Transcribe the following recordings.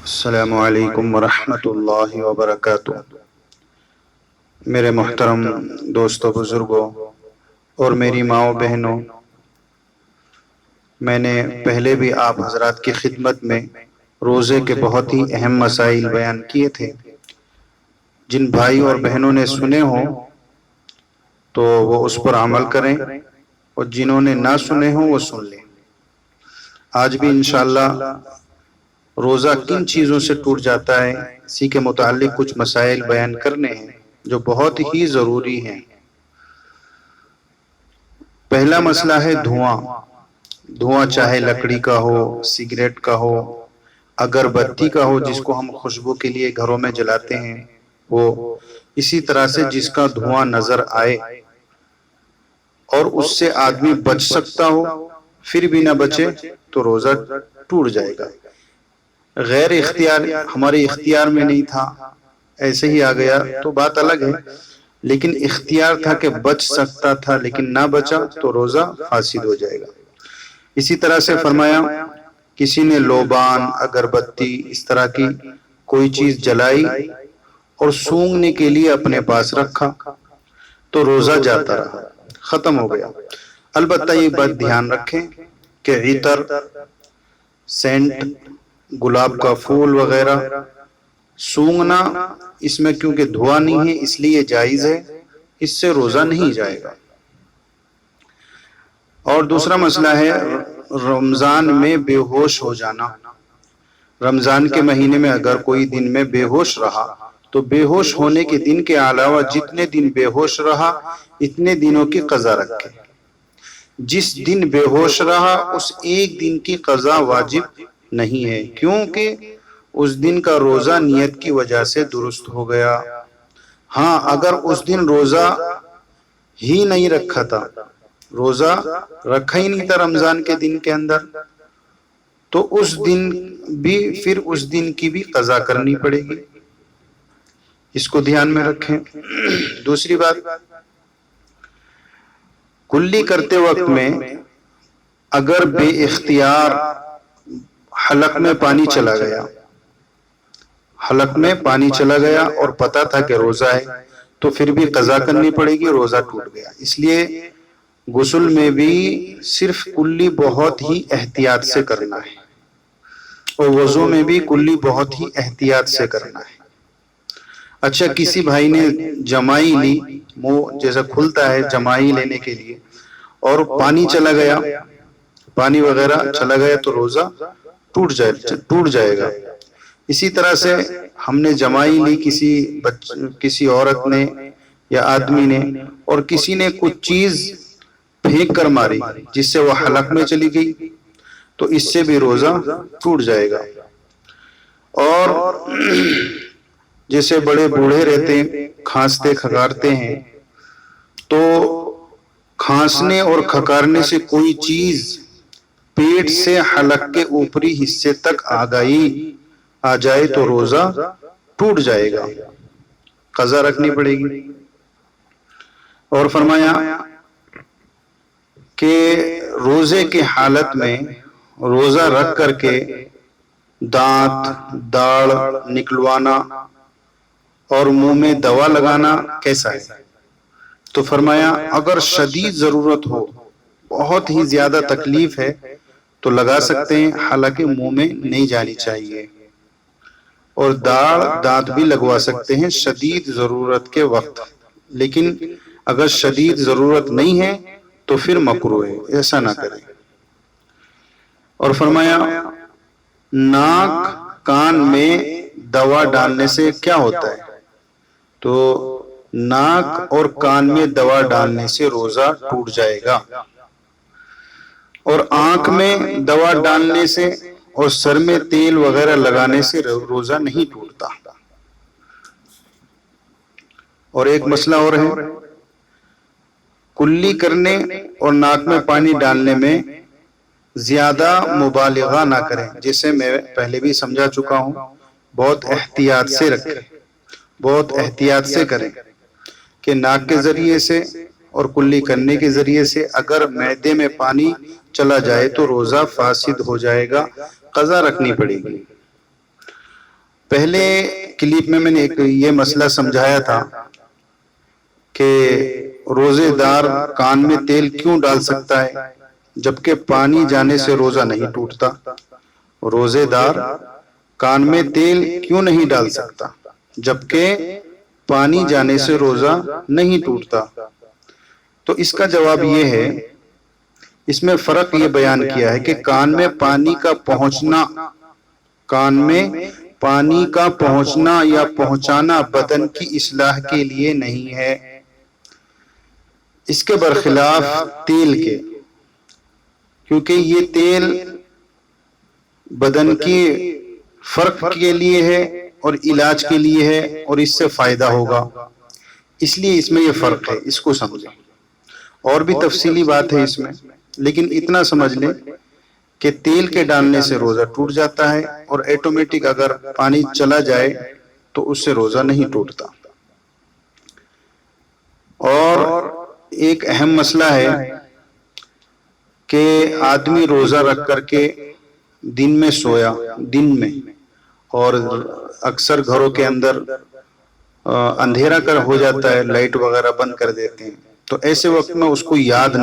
السلام علیکم ورحمۃ اللہ وبرکاتہ۔ میرے محترم دوستوں، بزرگوں اور میری ماؤں بہنوں، میں نے پہلے بھی آپ حضرات کی خدمت میں روزے کے بہت ہی اہم مسائل بیان کیے تھے۔ جن بھائی اور بہنوں نے سنے ہوں تو وہ اس پر عمل کریں، اور جنہوں نے نہ سنے ہوں وہ سن لیں۔ آج بھی انشاءاللہ روزہ کن چیزوں سے ٹوٹ جاتا ہے، اسی کے متعلق کچھ مسائل بیان کرنے ہیں جو بہت ہی ضروری ہیں۔ پہلا مسئلہ ہے دھواں۔ دھواں چاہے لکڑی کا ہو، سگریٹ کا ہو، اگربتی کا ہو جس کو ہم خوشبو کے لیے گھروں میں جلاتے ہیں، وہ اسی طرح سے جس کا دھواں نظر آئے اور اس سے آدمی بچ سکتا ہو پھر بھی نہ بچے تو روزہ ٹوٹ جائے گا۔ غیر اختیار، ہمارے اختیار میں نہیں تھا، ایسے ہی آ گیا تو بات الگ ہے، لیکن اختیار تھا کہ بچ سکتا تھا لیکن نہ بچا تو روزہ فاسد ہو جائے گا۔ اسی طرح سے فرمایا کسی نے لوبان، اگربتی اس طرح کی کوئی چیز جلائی اور سونگنے کے لیے اپنے پاس رکھا تو روزہ جاتا رہا، ختم ہو گیا۔ البتہ یہ بات دھیان رکھیں کہ عطر، سینٹ، گلاب کا پھول وغیرہ سونگنا، اس میں کیونکہ دھواں نہیں ہے اس لیے جائز ہے، اس سے روزہ نہیں جائے گا۔ اور دوسرا مسئلہ ہے رمضان میں بے ہوش ہو جانا۔ رمضان کے مہینے میں اگر کوئی دن میں بے ہوش رہا تو بے ہوش ہونے کے دن کے علاوہ جتنے دن بے ہوش رہا اتنے دنوں کی قضا رکھے۔ جس دن بے ہوش رہا اس ایک دن کی قضا واجب نہیں ہے، کیونکہ اس دن کا روزہ نیت کی وجہ سے درست ہو گیا۔ ہاں، اگر اس دن روزہ ہی نہیں رکھا تھا، روزہ رکھا ہی نہیں تھا رمضان کے دن کے اندر، تو اس دن بھی پھر اس دن کی بھی قضا کرنی پڑے گی۔ اس کو دھیان میں رکھیں۔ دوسری بات، کلی کرتے وقت میں اگر بے اختیار حلق میں پانی چلا گیا، حلق میں پانی چلا گیا اور پتا تھا کہ روزہ ہے تو پھر بھی قضا کرنی پڑے گی، روزہ ٹوٹ گیا۔ اس لیے غسل میں بھی صرف کلی بہت ہی احتیاط سے کرنا ہے، اور وضو میں بھی کلی بہت ہی احتیاط سے کرنا ہے۔ اچھا، کسی بھائی نے جمائی لی، منہ جیسا کھلتا ہے جمائی لینے کے لیے، اور پانی چلا گیا، پانی وغیرہ چلا گیا تو روزہ ٹوٹ جائے گا۔ اسی طرح سے ہم نے جمائی لی، کسی عورت نے یا آدمی نے، اور کسی نے کچھ چیز پھینک کر ماری جس سے وہ حلق میں چلی گئی تو اس سے بھی روزہ ٹوٹ جائے گا۔ اور جیسے بڑے بوڑھے رہتے ہیں، کھانستے کھکارتے ہیں، تو کھانسنے اور کھکارنے سے کوئی چیز پیٹ سے حلق کے اوپری حصے تک آ جائے تو روزہ ٹوٹ جائے گا، قضا رکھنی پڑے گی۔ اور فرمایا کہ روزے کی حالت میں روزہ رکھ کر کے دانت، داڑھ نکلوانا اور منہ میں دوا لگانا کیسا ہے؟ تو فرمایا اگر شدید ضرورت ہو، بہت ہی زیادہ تکلیف ہے تو لگا سکتے ہیں، حالانکہ منہ میں نہیں جانی چاہیے۔ اور دانت بھی لگوا سکتے ہیں شدید ضرورت کے وقت، لیکن اگر شدید ضرورت نہیں ہے تو پھر مکروہ ہے، ایسا نہ کریں۔ اور فرمایا ناک کان میں دوا ڈالنے سے کیا ہوتا ہے؟ تو ناک اور کان میں دوا ڈالنے سے روزہ ٹوٹ جائے گا، اور آنکھ میں دوا ڈالنے سے اور سر میں تیل وغیرہ لگانے سے روزہ نہیں ٹوٹتا۔ اور ایک مسئلہ اور ہے، کلی کرنے اور ناک میں پانی ڈالنے میں زیادہ مبالغہ نہ کریں، جسے میں پہلے بھی سمجھا چکا ہوں۔ بہت احتیاط سے رکھیں، بہت احتیاط سے کریں کہ ناک کے ذریعے سے اور کلی کرنے کے ذریعے سے اگر معدے میں پانی چلا جائے تو روزہ فاسد ہو جائے گا، قضا رکھنی پڑے گی۔ پہلے کلپ میں نے ایک یہ مسئلہ سمجھایا تھا کہ روزے دار کان میں تیل کیوں ڈال سکتا ہے جبکہ پانی جانے سے روزہ نہیں ٹوٹتا؟ روزے دار کان میں تیل کیوں نہیں ڈال سکتا جبکہ پانی جانے سے روزہ نہیں ٹوٹتا؟ تو اس کا جواب یہ ہے، اس میں فرق یہ بیان کیا ہے کہ کان میں پانی کا پہنچنا یا پہنچانا بدن کی اصلاح کے لیے نہیں ہے، اس کے برخلاف تیل کے، کیونکہ یہ تیل بدن کی فرق کے لیے ہے اور علاج کے لیے ہے اور اس سے فائدہ ہوگا، اس لیے اس میں یہ فرق ہے، اس کو سمجھیں۔ اور بھی تفصیلی بات ہے اس میں، لیکن اتنا سمجھ لیں کہ تیل کے ڈالنے سے روزہ ٹوٹ جاتا ہے اور ایٹومیٹک اگر پانی چلا جائے تو اس سے روزہ نہیں ٹوٹتا۔ اور ایک اہم مسئلہ ہے کہ آدمی روزہ رکھ کر کے دن میں سویا، دن میں، اور اکثر گھروں کے اندر اندھیرا کر ہو جاتا ہے، لائٹ وغیرہ بند کر دیتے ہیں، تو ایسے وقت میں اس کو یاد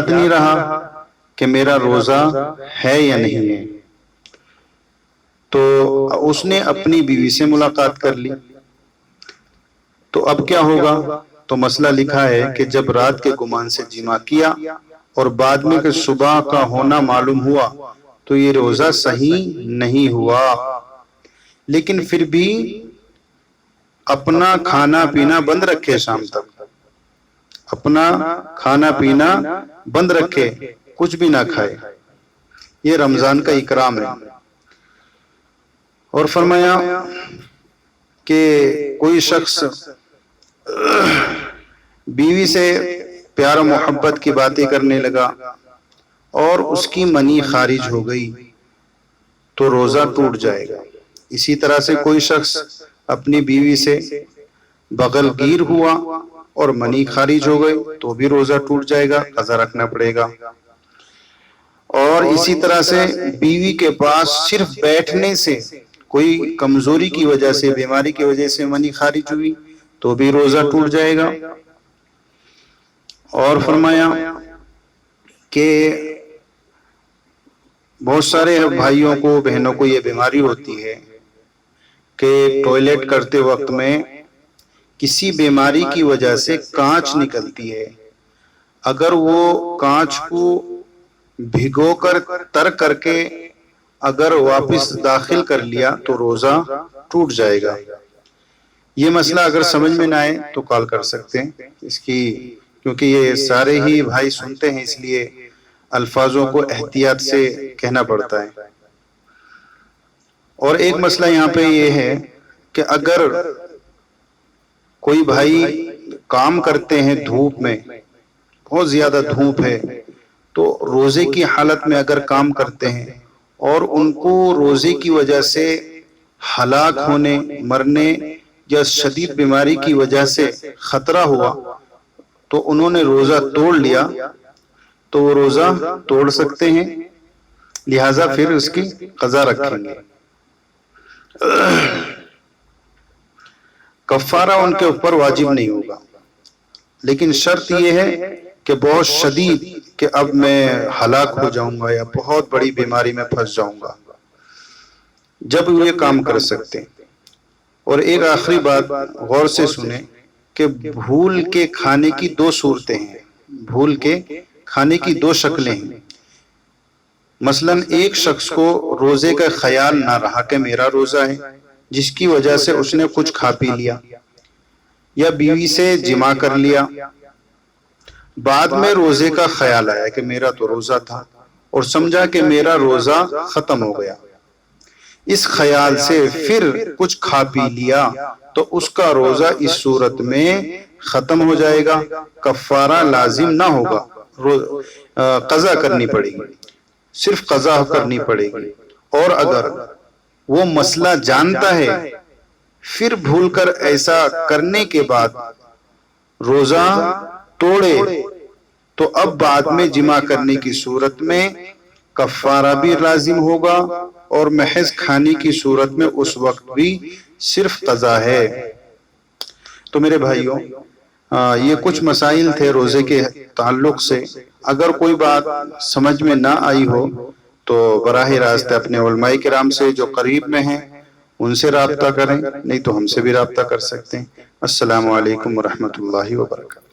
نہیں رہا کہ میرا روزہ ہے یا نہیں ہے، تو اس نے اپنی بیوی سے ملاقات کر لی، تو اب کیا ہوگا؟ تو مسئلہ لکھا ہے کہ جب رات کے گمان سے جماع کیا اور بعد میں کہ صبح کا ہونا معلوم ہوا تو یہ روزہ صحیح نہیں ہوا، لیکن پھر بھی اپنا کھانا پینا بند رکھے، شام تک اپنا کھانا پینا بند رکھے، کچھ بھی نہ کھائے، یہ رمضان کا اکرام ہے۔ اور فرمایا کہ کوئی شخص بیوی سے پیار و محبت کی باتیں کرنے لگا اور اس کی منی خارج ہو گئی تو روزہ ٹوٹ جائے گا۔ اسی طرح سے کوئی شخص اپنی بیوی سے بغل گیر ہوا اور منی خارج ہو گئی تو بھی روزہ ٹوٹ جائے گا، قضا رکھنا پڑے گا۔ اور اسی طرح سے بیوی کے پاس صرف بیٹھنے سے، کوئی کمزوری کی وجہ سے، بیماری کی وجہ سے منی خارج ہوئی تو بھی روزہ ٹوٹ جائے گا۔ اور فرمایا کہ بہت سارے بھائیوں کو، بہنوں کو یہ بیماری ہوتی ہے کہ ٹوائلٹ کرتے وقت میں کسی بیماری کی وجہ سے کانچ نکلتی ہے، اگر وہ کانچ کو بھگو کر تر کر کے اگر واپس داخل کر لیا تو روزہ ٹوٹ جائے گا۔ یہ مسئلہ اگر سمجھ میں نہ آئے تو کال کر سکتے ہیں اس کی، کیونکہ یہ سارے ہی بھائی سنتے ہیں، اس لیے الفاظوں کو احتیاط سے کہنا پڑتا ہے۔ اور ایک مسئلہ یہاں پہ یہ ہے کہ اگر کوئی بھائی کام کرتے ہیں دھوپ میں، بہت زیادہ دھوپ ہے، تو روزے کی حالت میں اگر کام کرتے ہیں اور ان کو روزے کی وجہ سے ہلاک ہونے، مرنے یا شدید بیماری کی وجہ سے خطرہ ہوا تو انہوں نے روزہ توڑ لیا تو وہ روزہ توڑ سکتے ہیں، لہٰذا پھر اس کی قضا رکھیں گے۔ کفارہ ان کے اوپر واجب نہیں ہوگا، لیکن شرط یہ ہے کہ بہت شدید، کہ اب میں ہلاک ہو جاؤں گا یا بہت بڑی بیماری میں پھنس جاؤں گا، جب وہ یہ کام کر سکتے ہیں۔ اور ایک آخری بات غور سے سنیں کہ بھول کے کھانے کی دو صورتیں ہیں، بھول کے کھانے کی دو شکلیں ہیں۔ مثلاً ایک شخص کو روزے کا خیال نہ رہا کہ میرا روزہ ہے، جس کی وجہ سے اس نے کچھ کھا پی لیا یا بیوی سے جماع کر لیا، بعد میں روزے کا خیال آیا کہ میرا تو روزہ تھا اور سمجھا کہ میرا روزہ ختم ہو گیا، اس خیال سے پھر کچھ کھا پی لیا تو اس کا روزہ اس صورت میں ختم ہو جائے گا، کفارہ لازم نہ ہوگا، قضا کرنی پڑے گی، صرف قضا کرنی پڑے گی۔ اور اگر وہ مسئلہ جانتا ہے پھر بھول کر ایسا کرنے کے بعد روزہ توڑے تو اب بعد میں جماع کرنے کی صورت میں کفارہ بھی لازم ہوگا اور محض کھانے کی صورت میں اس وقت بھی صرف قضا ہے۔ تو میرے بھائیوں، یہ کچھ مسائل تھے روزے کے تعلق سے۔ اگر کوئی بات سمجھ میں نہ آئی ہو تو براہ راست اپنے علماء کرام سے جو قریب میں ہیں ان سے رابطہ کریں، نہیں تو ہم سے بھی رابطہ کر سکتے ہیں۔ السلام علیکم ورحمۃ اللہ وبرکاتہ۔